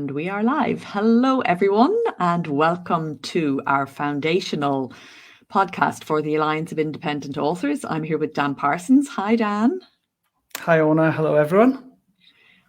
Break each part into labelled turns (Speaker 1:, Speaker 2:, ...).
Speaker 1: And we are live. Hello, everyone, and welcome to our foundational podcast for the Alliance of Independent Authors. I'm here with Dan Parsons. Hi, Dan.
Speaker 2: Hi, Orna. Hello, everyone.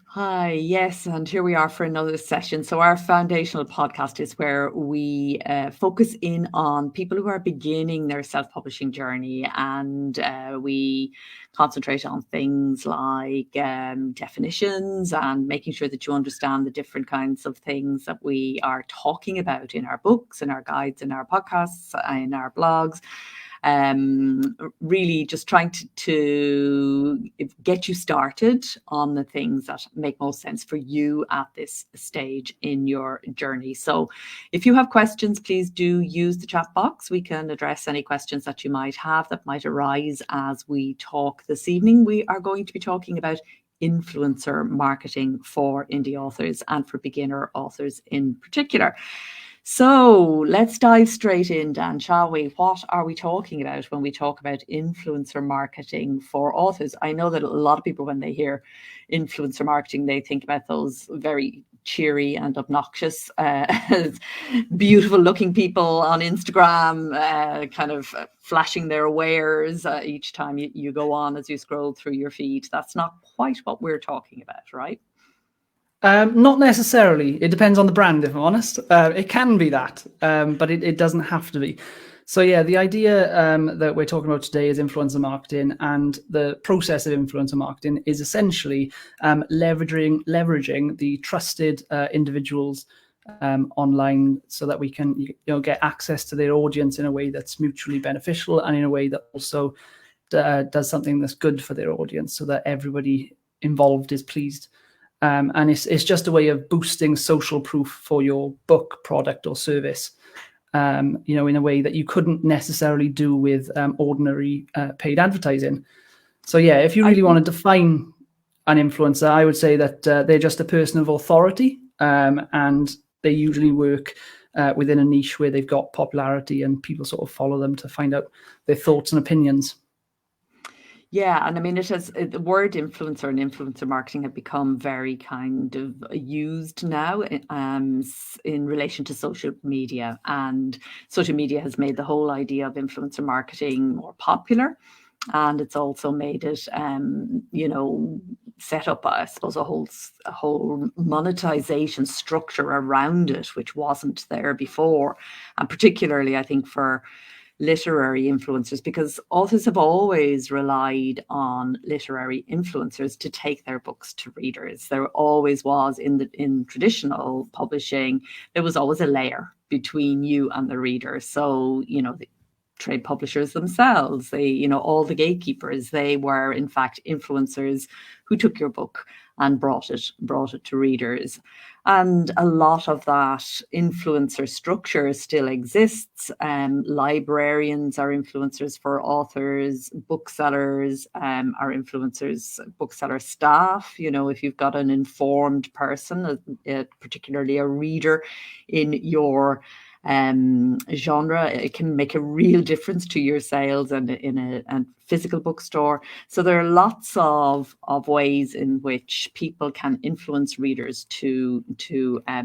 Speaker 1: Hi, yes, and here we are for another session. So our foundational podcast is where we focus in on people who are beginning their self-publishing journey, and we concentrate on things like definitions and making sure that you understand the different kinds of things that we are talking about in our books, in our guides, in our podcasts, in our blogs. Really just trying to get you started on the things that make most sense for you at this stage in your journey. So if you have questions, please do use the chat box. We can address any questions that you might have that might arise as we talk this evening. We are going to be talking about influencer marketing for indie authors and for beginner authors in particular. So let's dive straight in, Dan, shall we? What are we talking about when we talk about influencer marketing for authors? I know that a lot of people, when they hear influencer marketing, they think about those very cheery and obnoxious, beautiful looking people on Instagram, kind of flashing their wares each time you go on as you scroll through your feed. That's not quite what we're talking about, right?
Speaker 2: Not necessarily. It depends on the brand, if I'm honest. It can be that, but it doesn't have to be. So yeah, the idea that we're talking about today is influencer marketing, and the process of influencer marketing is essentially leveraging the trusted individuals online so that we can get access to their audience in a way that's mutually beneficial and in a way that also does something that's good for their audience so that everybody involved is pleased. And it's just a way of boosting social proof for your book, product, or service, in a way that you couldn't necessarily do with ordinary paid advertising. So yeah, if you really want to define an influencer, I would say that they're just a person of authority, and they usually work within a niche where they've got popularity and people sort of follow them to find out their thoughts and opinions.
Speaker 1: Yeah, and I mean, the word influencer and influencer marketing have become very kind of used now in relation to social media. And social media has made the whole idea of influencer marketing more popular. And it's also made it, set up, I suppose, a whole monetization structure around it, which wasn't there before. And particularly, I think, for literary influencers, because authors have always relied on literary influencers to take their books to readers. There always was in traditional publishing, there was always a layer between you and the reader. So, the trade publishers themselves, all the gatekeepers, they were in fact influencers who took your book and brought it to readers. And a lot of that influencer structure still exists. Librarians are influencers for authors, booksellers are influencers, bookseller staff. If you've got an informed person, particularly a reader in your genre, it can make a real difference to your sales and in a physical bookstore. So there are lots of ways in which people can influence readers to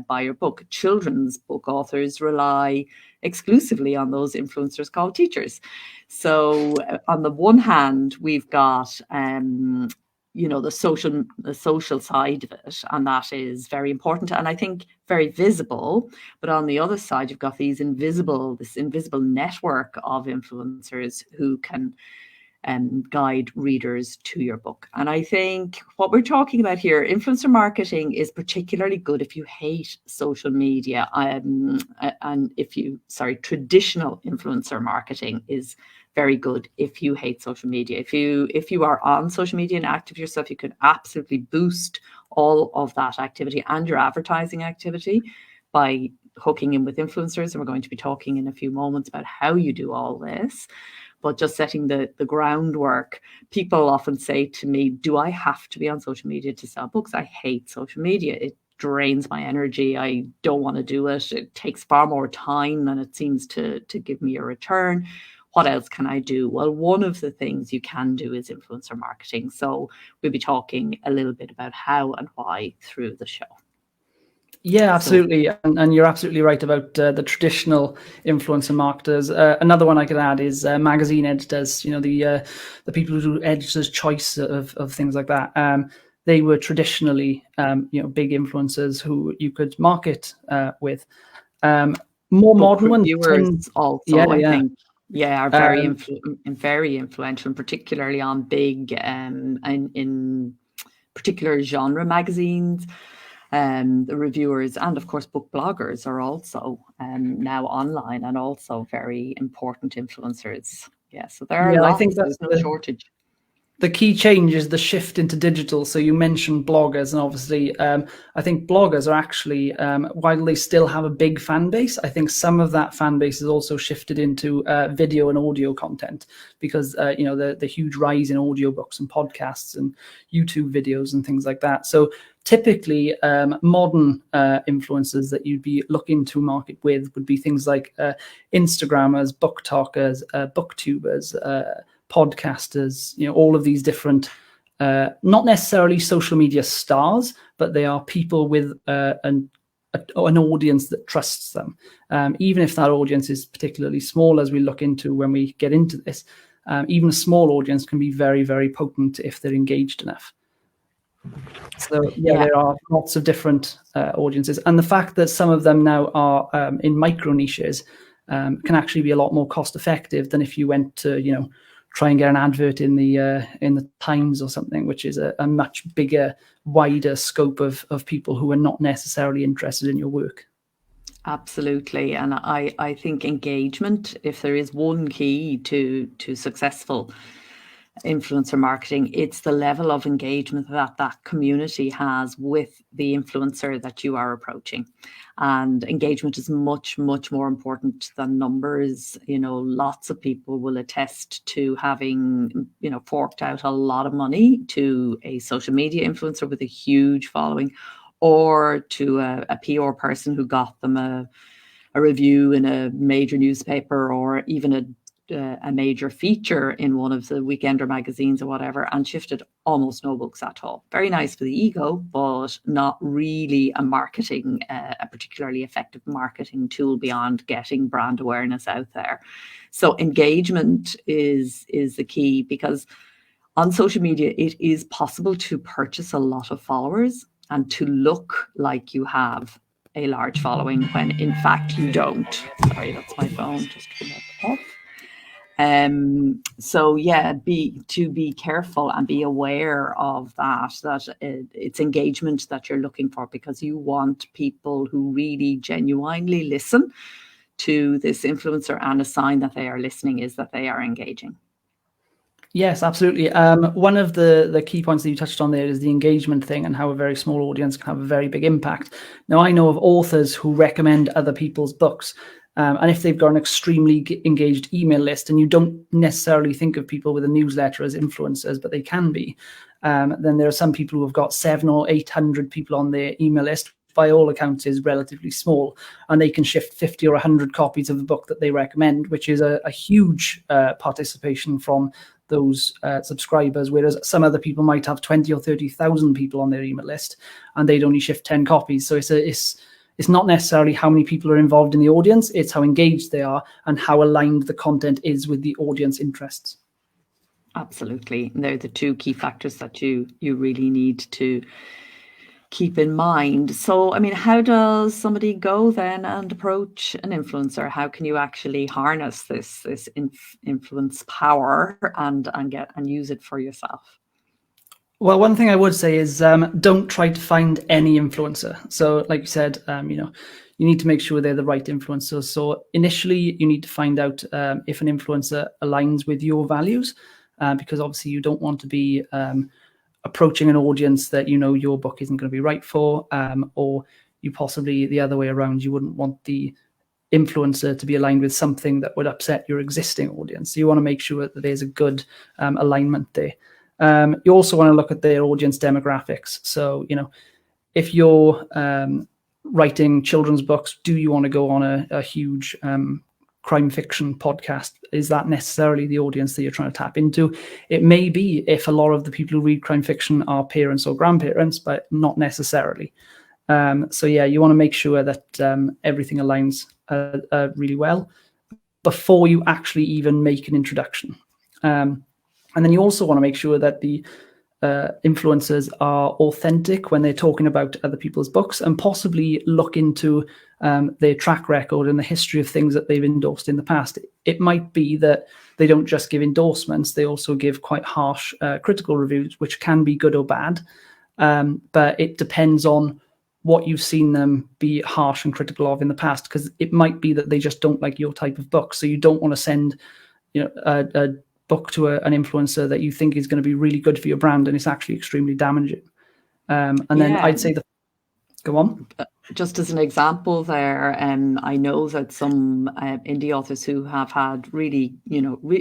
Speaker 1: buy your book. Children's book authors rely exclusively on those influencers called teachers. So on the one hand, we've got the social side of it, and that is very important and I think very visible. But on the other side, you've got this invisible network of influencers who can guide readers to your book. And I think what we're talking about here, influencer marketing, is particularly good if you hate social media, and traditional influencer marketing is very good if you hate social media. If you are on social media and active yourself, you can absolutely boost all of that activity and your advertising activity by hooking in with influencers. And we're going to be talking in a few moments about how you do all this. But just setting the groundwork, people often say to me, do I have to be on social media to sell books? I hate social media. It drains my energy. I don't want to do it. It takes far more time than it seems to give me a return. What else can I do? Well, one of the things you can do is influencer marketing. So we'll be talking a little bit about how and why through the show.
Speaker 2: Yeah,
Speaker 1: So
Speaker 2: absolutely. And you're absolutely right about the traditional influencer marketers. Another one I could add is magazine editors, the people who do editor's choice of things like that. They were traditionally, big influencers who you could market with. More
Speaker 1: book
Speaker 2: modern ones
Speaker 1: reviewers
Speaker 2: tend, yeah,
Speaker 1: also, I
Speaker 2: yeah.
Speaker 1: think, yeah, are
Speaker 2: Um,
Speaker 1: very influential, particularly on big in particular genre magazines. The reviewers and of course book bloggers are also now online and also very important influencers. Yeah, so there are
Speaker 2: yeah, I think
Speaker 1: lots.
Speaker 2: that's
Speaker 1: There's no shortage.
Speaker 2: the key change is the shift into digital. So you mentioned bloggers, and obviously, I think bloggers are actually, while they still have a big fan base, I think some of that fan base has also shifted into video and audio content because the huge rise in audiobooks and podcasts and YouTube videos and things like that. So typically, modern influencers that you'd be looking to market with would be things like Instagrammers, book talkers, booktubers. Podcasters, all of these different, not necessarily social media stars, but they are people with an audience that trusts them. Even if that audience is particularly small, as we look into when we get into this, even a small audience can be very, very potent if they're engaged enough. So yeah,
Speaker 1: Yeah,
Speaker 2: there are lots of different audiences, and the fact that some of them now are in micro niches can actually be a lot more cost effective than if you went to try and get an advert in the Times or something, which is a much bigger, wider scope of people who are not necessarily interested in your work.
Speaker 1: absolutely. And I think engagement, if there is one key to successful influencer marketing, it's the level of engagement that community has with the influencer that you are approaching. And engagement is much, much more important than numbers. Lots of people will attest to having, forked out a lot of money to a social media influencer with a huge following, or to a PR person who got them a review in a major newspaper, or even a major feature in one of the weekender magazines or whatever, and shifted almost no books at all. Very nice for the ego, but not really a particularly effective marketing tool beyond getting brand awareness out there. So engagement is the key, because on social media, it is possible to purchase a lot of followers and to look like you have a large following when in fact you don't. Sorry, that's my phone. Just turn that off. So yeah, be careful and be aware of that it's engagement that you're looking for, because you want people who really genuinely listen to this influencer, and a sign that they are listening is that they are engaging.
Speaker 2: Yes, absolutely. One of the key points that you touched on there is the engagement thing and how a very small audience can have a very big impact. Now, I know of authors who recommend other people's books, and if they've got an extremely engaged email list, and you don't necessarily think of people with a newsletter as influencers, but they can be, then there are some people who have got 700 or 800 people on their email list. By all accounts, is relatively small, and they can shift 50 or 100 copies of the book that they recommend, which is a huge participation from those subscribers, whereas some other people might have 20 or 30,000 people on their email list and they'd only shift 10 copies. So it's not necessarily how many people are involved in the audience, it's how engaged they are and how aligned the content is with the audience interests.
Speaker 1: Absolutely. They're the two key factors that you really need to keep in mind. So, I mean, how does somebody go then and approach an influencer? How can you actually harness this influence power and use it for yourself?
Speaker 2: Well, one thing I would say is don't try to find any influencer. So, like you said, you need to make sure they're the right influencer. So initially, you need to find out if an influencer aligns with your values, because obviously you don't want to be approaching an audience that your book isn't going to be right for, or you possibly the other way around, you wouldn't want the influencer to be aligned with something that would upset your existing audience. So you want to make sure that there's a good alignment there. You also want to look at their audience demographics. So, if you're writing children's books, do you want to go on a huge crime fiction podcast? Is that necessarily the audience that you're trying to tap into? It may be if a lot of the people who read crime fiction are parents or grandparents, but not necessarily. So yeah, you want to make sure that everything aligns really well before you actually even make an introduction. And then you also want to make sure that the influencers are authentic when they're talking about other people's books, and possibly look into their track record and the history of things that they've endorsed in the past. It might be that they don't just give endorsements, they also give quite harsh critical reviews, which can be good or bad. But it depends on what you've seen them be harsh and critical of in the past, because it might be that they just don't like your type of book. So you don't want to send a book to an influencer that you think is going to be really good for your brand and it's actually extremely damaging. And then I'd say go on.
Speaker 1: Just as an example there, I know that some indie authors who have had really,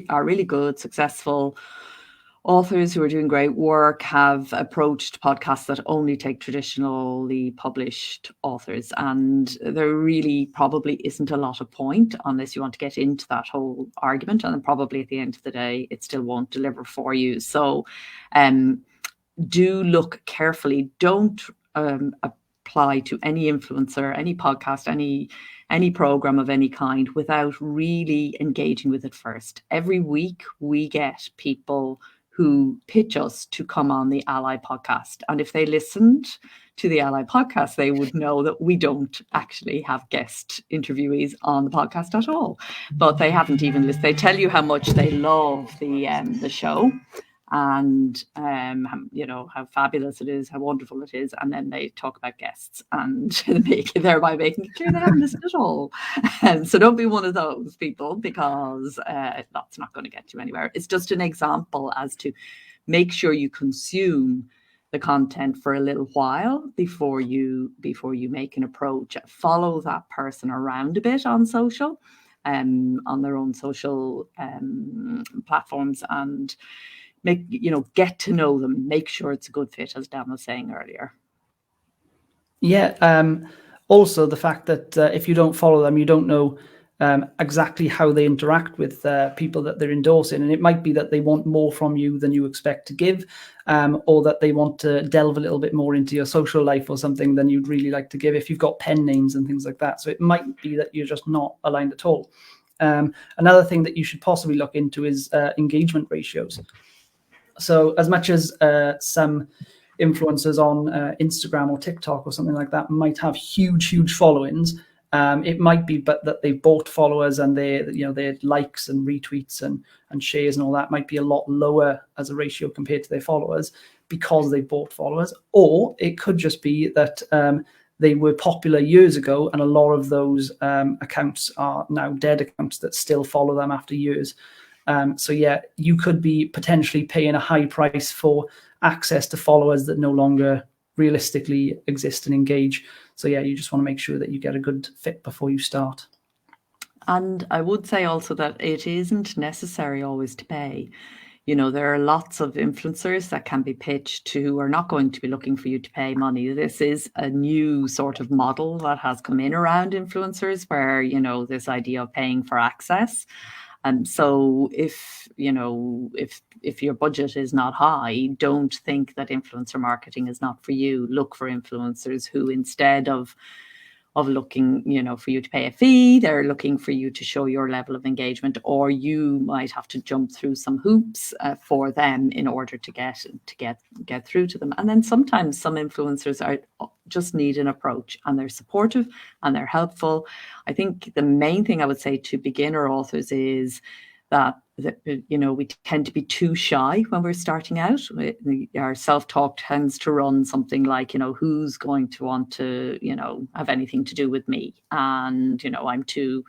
Speaker 1: are really good, successful authors who are doing great work have approached podcasts that only take traditionally published authors. And there really probably isn't a lot of point unless you want to get into that whole argument. And then probably at the end of the day, it still won't deliver for you. So do look carefully. Don't apply to any influencer, any podcast, any program of any kind without really engaging with it first. Every week we get people who pitch us to come on the ALLi podcast. And if they listened to the ALLi podcast, they would know that we don't actually have guest interviewees on the podcast at all. But they haven't even listened. They tell you how much they love the show, and how fabulous it is, how wonderful it is, and then they talk about guests and thereby making it clear they haven't listened at all. And so don't be one of those people, because that's not going to get you anywhere. It's just an example as to make sure you consume the content for a little while before you make an approach. Follow that person around a bit on social, on their own social platforms, and get to know them. Make sure it's a good fit, as Dan was saying earlier.
Speaker 2: Yeah. Also, the fact that if you don't follow them, you don't know exactly how they interact with people that they're endorsing. And it might be that they want more from you than you expect to give, or that they want to delve a little bit more into your social life or something than you'd really like to give if you've got pen names and things like that. So it might be that you're just not aligned at all. Another thing that you should possibly look into is engagement ratios. So as much as some influencers on Instagram or TikTok or something like that might have huge followings, it might be but that they've bought followers, and their likes and retweets and shares and all that might be a lot lower as a ratio compared to their followers because they bought followers. Or it could just be that they were popular years ago, and a lot of those accounts are now dead accounts that still follow them after years. So yeah, you could be potentially paying a high price for access to followers that no longer realistically exist and engage. So yeah, you just want to make sure that you get a good fit before you start.
Speaker 1: And I would say also that it isn't necessary always to pay. There are lots of influencers that can be pitched to who are not going to be looking for you to pay money. This is a new sort of model that has come in around influencers, where, this idea of paying for access. And so if your budget is not high, don't think that influencer marketing is not for you. Look for influencers who, instead of looking, for you to pay a fee, they're looking for you to show your level of engagement, or you might have to jump through some hoops for them in order to get through to them. And then sometimes some influencers just need an approach, and they're supportive and they're helpful. I think the main thing I would say to beginner authors is that we tend to be too shy when we're starting out. Our self-talk tends to run something like, who's going to want to, have anything to do with me? And, I'm too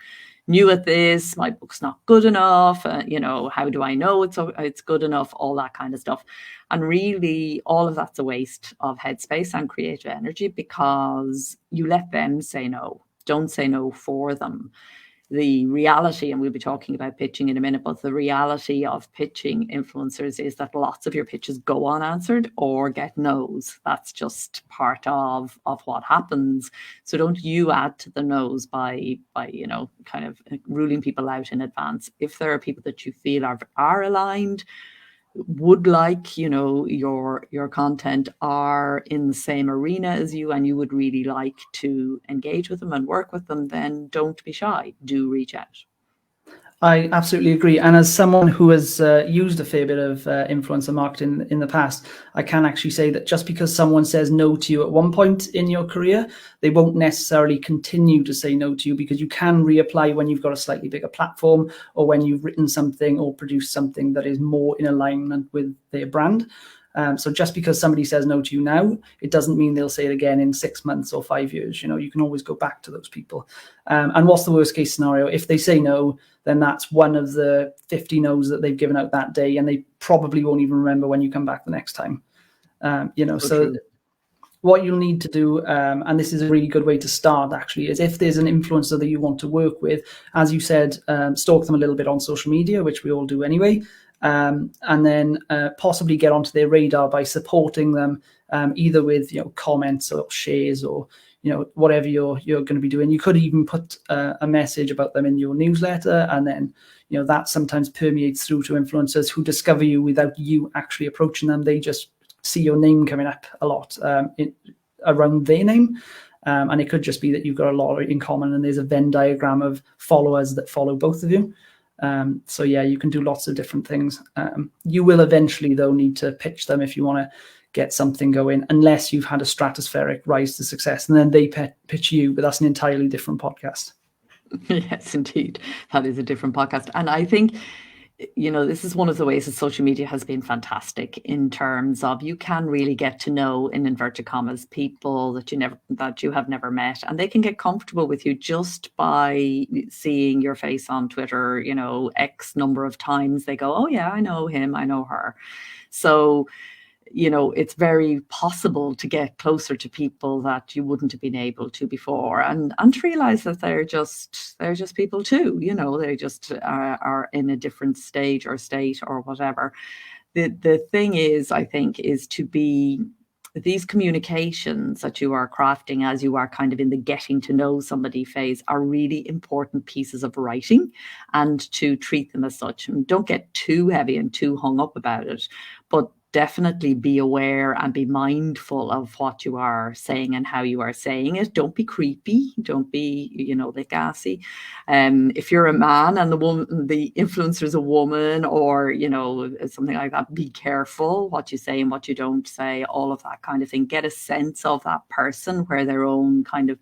Speaker 1: new at this, my book's not good enough, how do I know it's good enough, all that kind of stuff. And really, all of that's a waste of headspace and creative energy, because you let them say no. Don't say no for them. The reality, and we'll be talking about pitching in a minute, but the reality of pitching influencers is that lots of your pitches go unanswered or get no's. That's just part of what happens. So don't you add to the no's by kind of ruling people out in advance. If there are people that you feel are aligned, would like, your content are in the same arena as you, and you would really like to engage with them and work with them, then don't be shy. Do reach out.
Speaker 2: I absolutely agree. And as someone who has used a fair bit of influencer marketing in the past, I can actually say that just because someone says no to you at one point in your career, they won't necessarily continue to say no to you, because you can reapply when you've got a slightly bigger platform, or when you've written something or produced something that is more in alignment with their brand. So just because somebody says no to you now, it doesn't mean they'll say it again in 6 months or 5 years. You can always go back to those people. And what's the worst case scenario? If they say no, then that's one of the 50 no's that they've given out that day, and they probably won't even remember when you come back the next time. So what you'll need to do, and this is a really good way to start actually, is if there's an influencer that you want to work with, as you said, stalk them a little bit on social media, which we all do anyway. And then possibly get onto their radar by supporting them, either with comments or shares, or whatever you're going to be doing. You could even put a message about them in your newsletter, and then that sometimes permeates through to influencers who discover you without you actually approaching them. They just see your name coming up a lot around their name. And it could just be that you've got a lot in common, and there's a Venn diagram of followers that follow both of you. So yeah, you can do lots of different things. You will eventually, though, need to pitch them if you want to get something going, unless you've had a stratospheric rise to success, and then they pitch you, but that's an entirely different podcast.
Speaker 1: Yes, indeed. That is a different podcast. And I think, this is one of the ways that social media has been fantastic, in terms of you can really get to know, in inverted commas, people that you have never met, and they can get comfortable with you just by seeing your face on Twitter, X number of times. They go, oh yeah, I know him, I know her. So it's very possible to get closer to people that you wouldn't have been able to before, and to realize that they're just people too. They just are in a different stage or state or whatever. The thing is, I think, is to be these communications that you are crafting as you are kind of in the getting to know somebody phase are really important pieces of writing, and to treat them as such. And don't get too heavy and too hung up about it, but definitely be aware and be mindful of what you are saying and how you are saying it. Don't be creepy. Don't be, like gassy. If you're a man and the influencer is a woman, or, something like that, be careful what you say and what you don't say, all of that kind of thing. Get a sense of that person, where their own kind of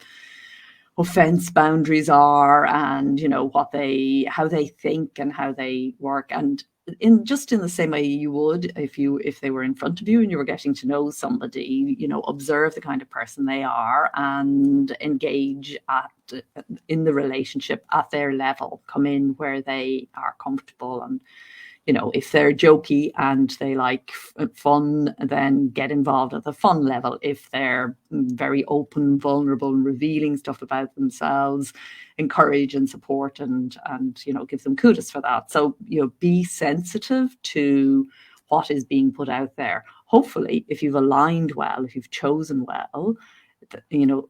Speaker 1: offense boundaries are, and, how they think and how they work. And in the same way you would if they were in front of you and you were getting to know somebody, observe the kind of person they are and engage in the relationship at their level. Come in where they are comfortable, and if they're jokey and they like fun, then get involved at the fun level. If they're very open, vulnerable, and revealing stuff about themselves, encourage and support and give them kudos for that. So, be sensitive to what is being put out there. Hopefully, if you've aligned well, if you've chosen well, you're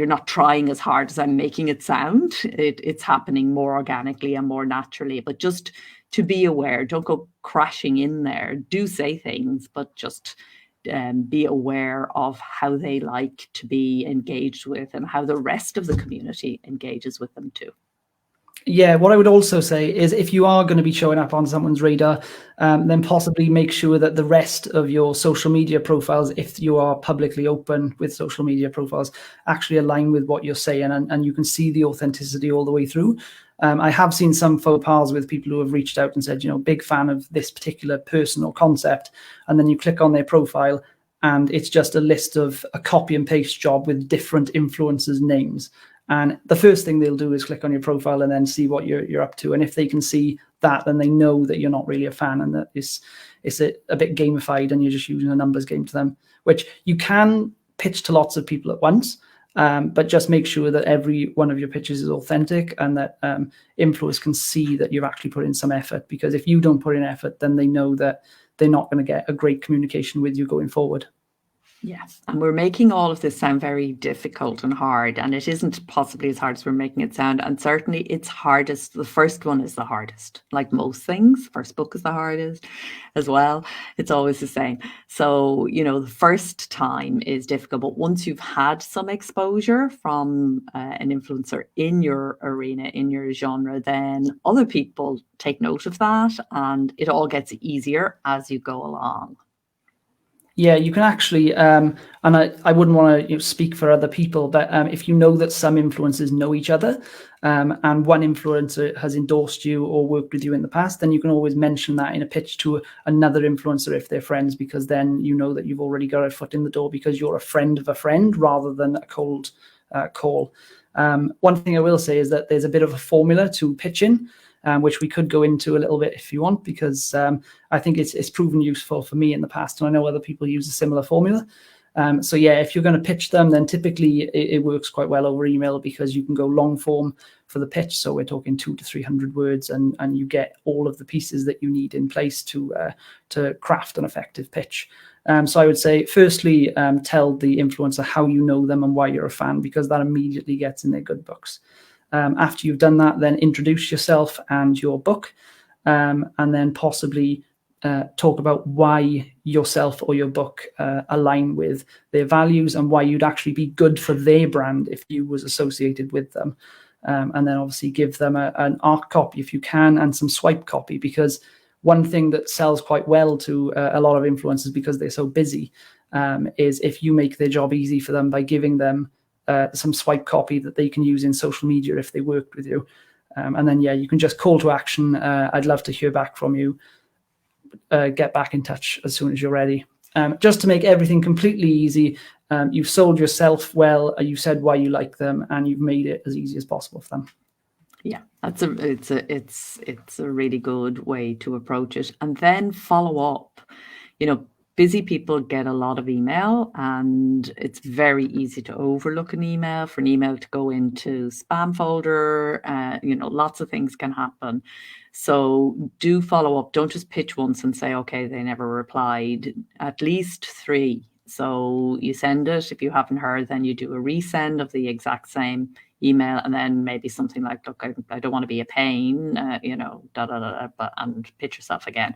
Speaker 1: not trying as hard as I'm making it sound. It's happening more organically and more naturally. But just to be aware, don't go crashing in there. Do say things, but just be aware of how they like to be engaged with, and how the rest of the community engages with them too.
Speaker 2: Yeah, what I would also say is, if you are going to be showing up on someone's radar, then possibly make sure that the rest of your social media profiles, if you are publicly open with social media profiles, actually align with what you're saying, and you can see the authenticity all the way through. I have seen some faux pas with people who have reached out and said, big fan of this particular person or concept, and then you click on their profile and it's just a list of a copy and paste job with different influencers' names. And the first thing they'll do is click on your profile and then see what you're up to. And if they can see that, then they know that you're not really a fan, and that it's a bit gamified and you're just using a numbers game to them, which you can pitch to lots of people at once. But just make sure that every one of your pitches is authentic, and that influencers can see that you've actually put in some effort. Because if you don't put in effort, then they know that they're not going to get a great communication with you going forward.
Speaker 1: Yes, and we're making all of this sound very difficult and hard, and it isn't possibly as hard as we're making it sound. And certainly it's hardest. The first one is the hardest, like most things. First book is the hardest as well. It's always the same. So, the first time is difficult, but once you've had some exposure from an influencer in your arena, in your genre, then other people take note of that, and it all gets easier as you go along.
Speaker 2: Yeah, you can actually, and I wouldn't want to speak for other people, but if you know that some influencers know each other, and one influencer has endorsed you or worked with you in the past, then you can always mention that in a pitch to another influencer if they're friends, because then you know that you've already got a foot in the door because you're a friend of a friend rather than a cold call. One thing I will say is that there's a bit of a formula to pitching, which we could go into a little bit if you want, because I think it's proven useful for me in the past, and I know other people use a similar formula. So yeah, if you're going to pitch them, then typically it works quite well over email because you can go long form for the pitch. So we're talking 200 to 300 words, and you get all of the pieces that you need in place to craft an effective pitch. So I would say, firstly, tell the influencer how you know them and why you're a fan, because that immediately gets in their good books. After you've done that, then introduce yourself and your book, and then possibly talk about why yourself or your book align with their values and why you'd actually be good for their brand if you was associated with them. And then obviously give them an art copy if you can, and some swipe copy, because one thing that sells quite well to a lot of influencers, because they're so busy, is if you make their job easy for them by giving them some swipe copy that they can use in social media if they worked with you. And then, yeah, you can just call to action. I'd love to hear back from you. Get back in touch as soon as you're ready. Just to make everything completely easy, you've sold yourself well, you said why you like them, and you've made it as easy as possible for them.
Speaker 1: Yeah, it's a really good way to approach it. And then follow up. Busy people get a lot of email, and it's very easy to overlook an email, for an email to go into spam folder. Lots of things can happen. So do follow up. Don't just pitch once and say, okay, they never replied. At least 3. So you send it. If you haven't heard, then you do a resend of the exact same email, and then maybe something like, look, I don't want to be a pain, and pitch yourself again.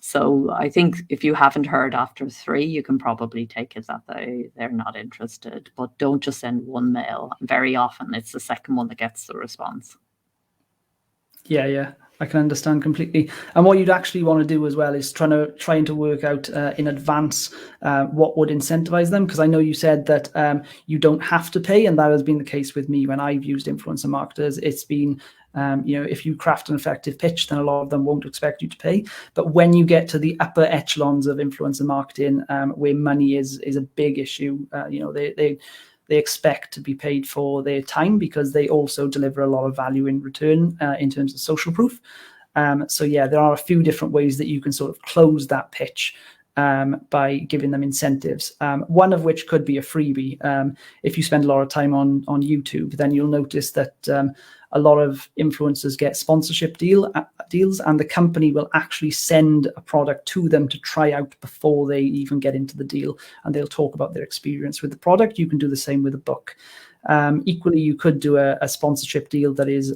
Speaker 1: So I think if you haven't heard after 3, you can probably take it that they're not interested. But don't just send one mail. Very often it's the second one that gets the response.
Speaker 2: Yeah, I can understand completely. And what you'd actually want to do as well is trying to work out in advance what would incentivize them, because I know you said that you don't have to pay, and that has been the case with me when I've used influencer marketers. It's been if you craft an effective pitch, then a lot of them won't expect you to pay. But when you get to the upper echelons of influencer marketing, where money is a big issue, they expect to be paid for their time, because they also deliver a lot of value in return in terms of social proof. So yeah, there are a few different ways that you can sort of close that pitch by giving them incentives. One of which could be a freebie. If you spend a lot of time on YouTube, then you'll notice that a lot of influencers get sponsorship deals, and the company will actually send a product to them to try out before they even get into the deal, and they'll talk about their experience with the product. You can do the same with a book. Equally, you could do a sponsorship deal that is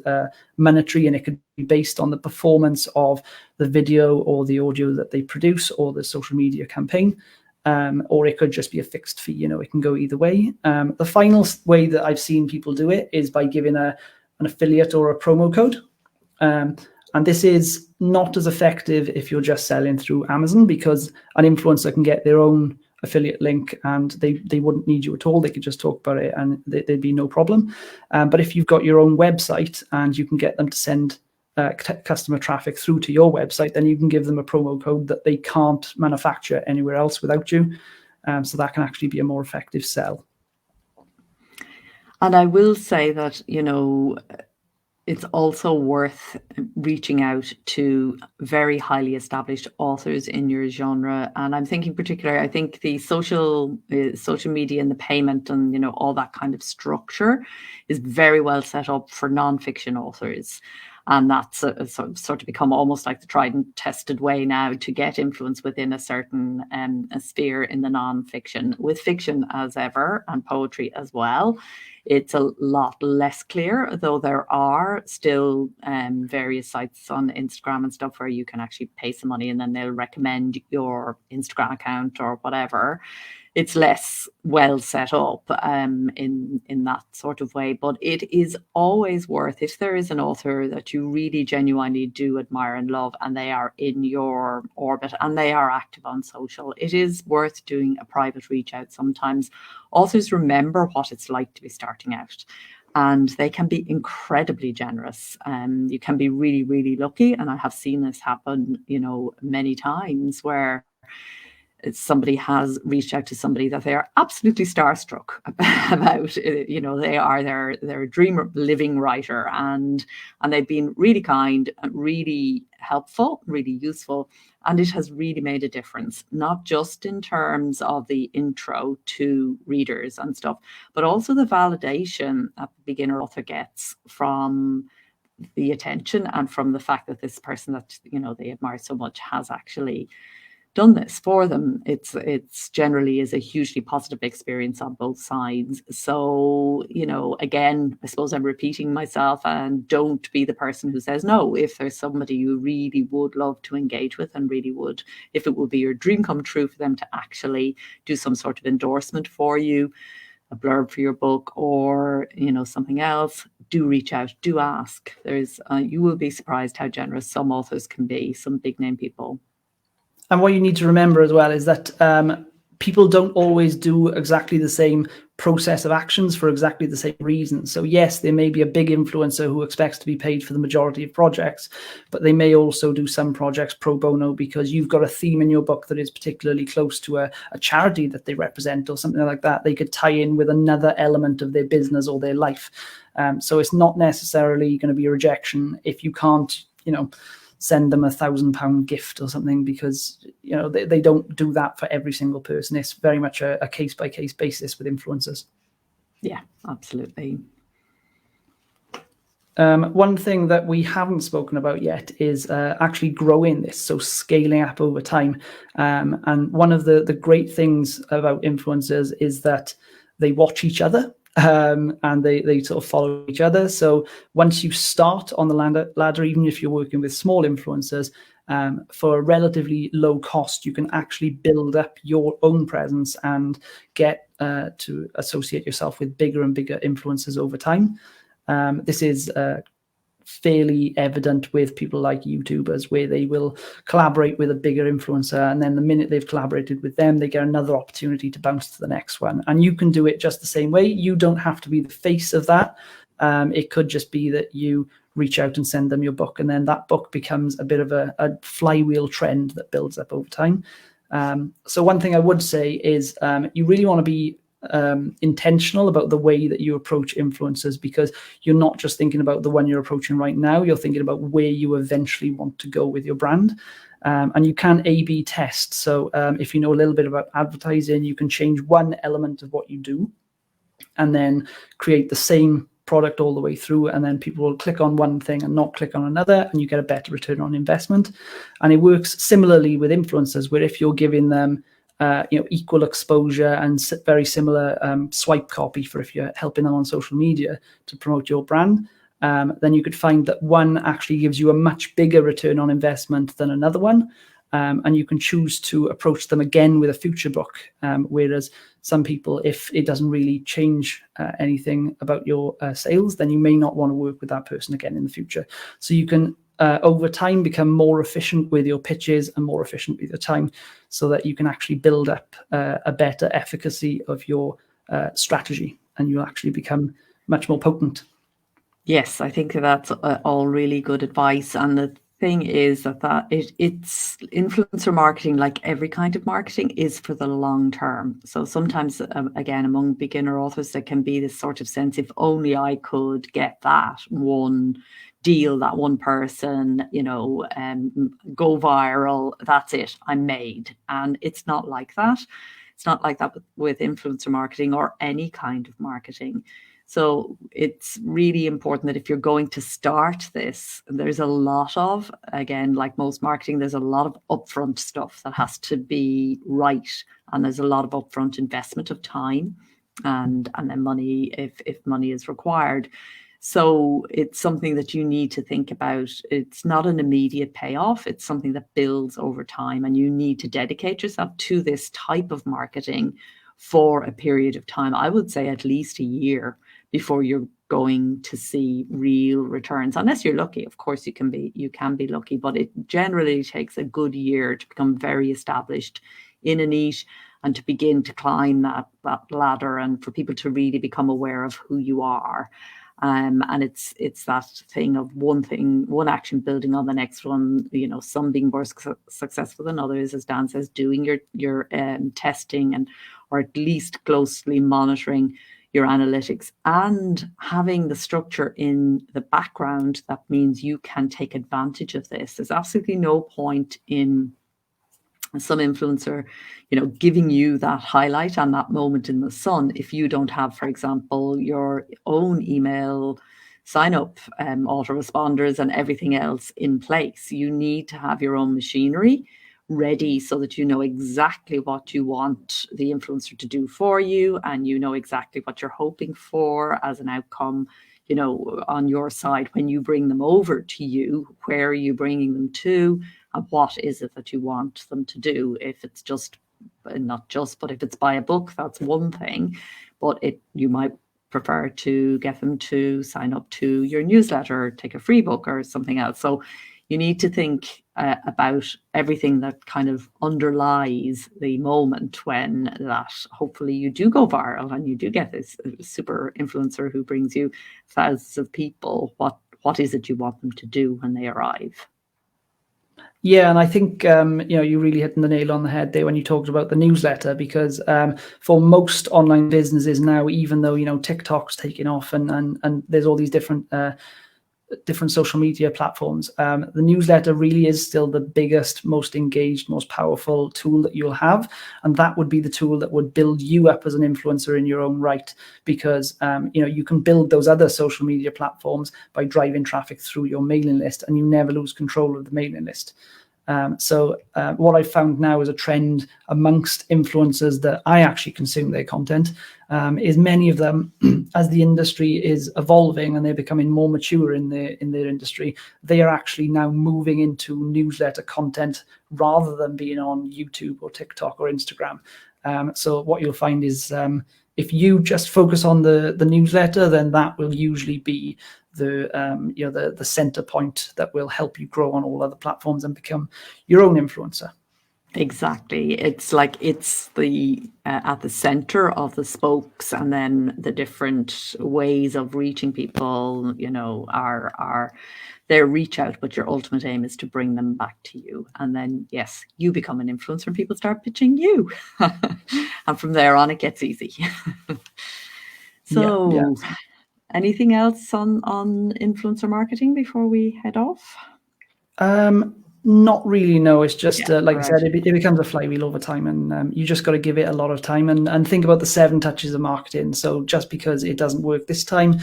Speaker 2: monetary, and it could be based on the performance of the video or the audio that they produce, or the social media campaign. Or it could just be a fixed fee. It can go either way. The final way that I've seen people do it is by giving an affiliate or a promo code. And this is not as effective if you're just selling through Amazon, because an influencer can get their own affiliate link and they wouldn't need you at all. They could just talk about it and there'd be no problem. But if you've got your own website and you can get them to send customer traffic through to your website, then you can give them a promo code that they can't manufacture anywhere else without you. So that can actually be a more effective sell.
Speaker 1: And I will say that, it's also worth reaching out to very highly established authors in your genre. And I'm thinking particularly, I think the social media and the payment and, all that kind of structure is very well set up for nonfiction authors. And that's sort of become almost like the tried and tested way now to get influence within a certain a sphere in the non-fiction. With fiction as ever, and poetry as well, it's a lot less clear, though there are still various sites on Instagram and stuff where you can actually pay some money and then they'll recommend your Instagram account or whatever. It's less well set up in that sort of way, but it is always worth, if there is an author that you really genuinely do admire and love and they are in your orbit and they are active on social, it is worth doing a private reach out. Sometimes authors remember what it's like to be starting out, and they can be incredibly generous. You can be really, really lucky, and I have seen this happen, many times, where somebody has reached out to somebody that they are absolutely starstruck about. They are their dream living writer, and they've been really kind, really helpful, really useful, and it has really made a difference, not just in terms of the intro to readers and stuff, but also the validation that the beginner author gets from the attention and from the fact that this person that they admire so much has actually done this for them. It's generally is a hugely positive experience on both sides. So, again, I suppose I'm repeating myself, and don't be the person who says no. If there's somebody you really would love to engage with and really would, if it would be your dream come true for them to actually do some sort of endorsement for you, a blurb for your book, or something else, do reach out, do ask. You will be surprised how generous some authors can be, some big name people.
Speaker 2: And what you need to remember as well is that people don't always do exactly the same process of actions for exactly the same reasons. So yes, there may be a big influencer who expects to be paid for the majority of projects, but they may also do some projects pro bono because you've got a theme in your book that is particularly close to a charity that they represent or something like that. They could tie in with another element of their business or their life. So it's not necessarily going to be a rejection if you can't, send them £1,000 gift or something, because they don't do that for every single person. It's very much a case-by-case basis with influencers.
Speaker 1: Yeah, absolutely.
Speaker 2: One thing that we haven't spoken about yet is actually growing this, so scaling up over time. And one of the great things about influencers is that they watch each other. And they sort of follow each other. So once you start on the ladder, even if you're working with small influencers, for a relatively low cost, you can actually build up your own presence and get to associate yourself with bigger and bigger influencers over time. This is fairly evident with people like YouTubers, where they will collaborate with a bigger influencer, and then the minute they've collaborated with them, they get another opportunity to bounce to the next one. And you can do it just the same way. You don't have to be the face of that. It could just be that you reach out and send them your book, and then that book becomes a bit of a flywheel trend that builds up over time. So one thing I would say is you really want to be intentional about the way that you approach influencers, because you're not just thinking about the one you're approaching right now, you're thinking about where you eventually want to go with your brand. And you can A/B test. So if you know a little bit about advertising, you can change one element of what you do and then create the same product all the way through, and then people will click on one thing and not click on another, and you get a better return on investment. And it works similarly with influencers, where if you're giving them equal exposure and very similar swipe copy for if you're helping them on social media to promote your brand, then you could find that one actually gives you a much bigger return on investment than another one. And you can choose to approach them again with a future book. Whereas some people, if it doesn't really change anything about your sales, then you may not want to work with that person again in the future. So you can over time become more efficient with your pitches and more efficient with your time, so that you can actually build up a better efficacy of your strategy, and you'll actually become much more potent.
Speaker 1: Yes, I think that's all really good advice. And the thing is that it's influencer marketing, like every kind of marketing, is for the long term. So sometimes, again, among beginner authors, there can be this sort of sense, if only I could get that one deal, that one person, go viral, that's it, I'm made. And it's not like that. It's not like that with influencer marketing or any kind of marketing. So it's really important that if you're going to start this, there's a lot of, again, like most marketing, there's a lot of upfront stuff that has to be right. And there's a lot of upfront investment of time and then money if money is required. So it's something that you need to think about. It's not an immediate payoff. It's something that builds over time, and you need to dedicate yourself to this type of marketing for a period of time. I would say at least a year before you're going to see real returns, unless you're lucky. Of course, you can be lucky, but it generally takes a good year to become very established in a niche and to begin to climb that ladder, and for people to really become aware of who you are. And it's that thing of one action building on the next one, some being more successful than others, as Dan says, doing your testing, and or at least closely monitoring your analytics and having the structure in the background. That means you can take advantage of this. There's absolutely no point in some influencer, giving you that highlight and that moment in the sun if you don't have, for example, your own email sign up, autoresponders and everything else in place. You need to have your own machinery ready so that you know exactly what you want the influencer to do for you, and you know exactly what you're hoping for as an outcome, on your side when you bring them over to you. Where are you bringing them to? And what is it that you want them to do? If it's but if it's buy a book, that's one thing. But you might prefer to get them to sign up to your newsletter, or take a free book or something else. So you need to think about everything that kind of underlies the moment when that hopefully you do go viral and you do get this super influencer who brings you thousands of people. What is it you want them to do when they arrive?
Speaker 2: Yeah, and I think you really hit the nail on the head there when you talked about the newsletter, because for most online businesses now, even though TikTok's taking off and there's all these different social media platforms, the newsletter really is still the biggest, most engaged, most powerful tool that you'll have, and that would be the tool that would build you up as an influencer in your own right, because you can build those other social media platforms by driving traffic through your mailing list, and you never lose control of the mailing list. So what I've found now is a trend amongst influencers that I actually consume their content, is many of them, as the industry is evolving and they're becoming more mature in their industry, they are actually now moving into newsletter content rather than being on YouTube or TikTok or Instagram. So what you'll find is if you just focus on the newsletter, then that will usually be the center point that will help you grow on all other platforms and become your own influencer.
Speaker 1: Exactly. It's like it's the at the center of the spokes, and then the different ways of reaching people, are their reach out, but your ultimate aim is to bring them back to you. And then, yes, you become an influencer and people start pitching you. And from there on, it gets easy. So,
Speaker 2: yeah.
Speaker 1: Anything else on influencer marketing before we head off?
Speaker 2: Not really, no. It's just like
Speaker 1: right.
Speaker 2: I said, it becomes a flywheel over time, and you just got to give it a lot of time and think about the 7 touches of marketing. So just because it doesn't work this time,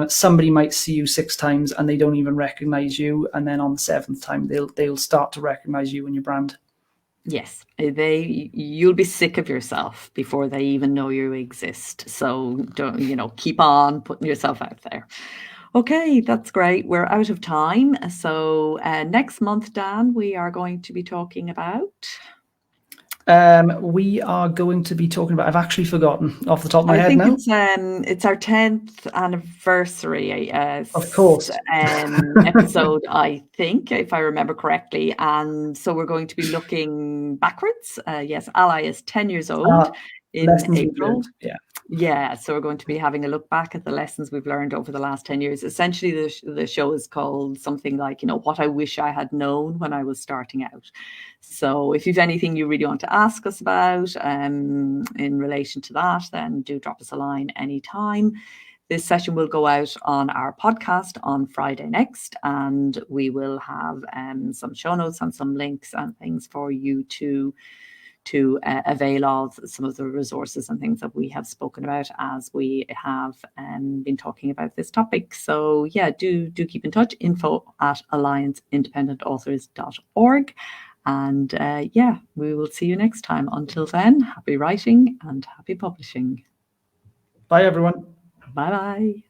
Speaker 2: somebody might see you 6 times and they don't even recognize you, and then on the 7th time they'll start to recognize you and your brand.
Speaker 1: Yes, you'll be sick of yourself before they even know you exist. So don't, keep on putting yourself out there. Okay, that's great. We're out of time. So next month, Dan, we are going to be talking about...
Speaker 2: we are going to be talking about, I've actually forgotten off the top of my head now.
Speaker 1: I think it's our 10th anniversary.
Speaker 2: Of course.
Speaker 1: Episode, I think, if I remember correctly. And so we're going to be looking backwards. Yes, ALLi is 10 years old in April. Yeah, so we're going to be having a look back at the lessons we've learned over the last 10 years. Essentially, the show is called something like, what I wish I had known when I was starting out. So if you've anything you really want to ask us about in relation to that, then do drop us a line anytime. This session will go out on our podcast on Friday next, and we will have some show notes and some links and things for you to to avail of some of the resources and things that we have spoken about as we have been talking about this topic. So yeah, do keep in touch. info@allianceindependentauthors.org. And yeah, we will see you next time. Until then, happy writing and happy publishing.
Speaker 2: Bye, everyone.
Speaker 1: Bye-bye.